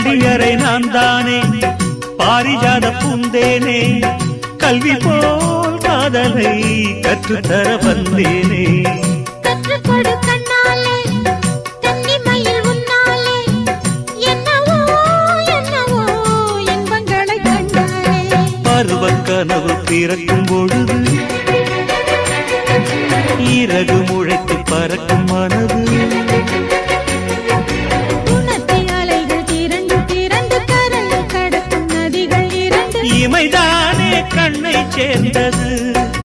பள்ளியறை நான் தானே பாரிஜாத பூந்தேனே கல்வி போல் காதலை கற்றுத்தர வந்தேனே கற்றுக்கொடு கண்ணாலே தன்னிமையில் உன்னாலே என்னவோ என்னவோ இன்பங்களை கண்டாலே பருவக் கனவு பிறக்கும் பொழுது இறகு முளைத்து பறக்கும் மனது இமைதானே கண்ணை சேர்ந்தது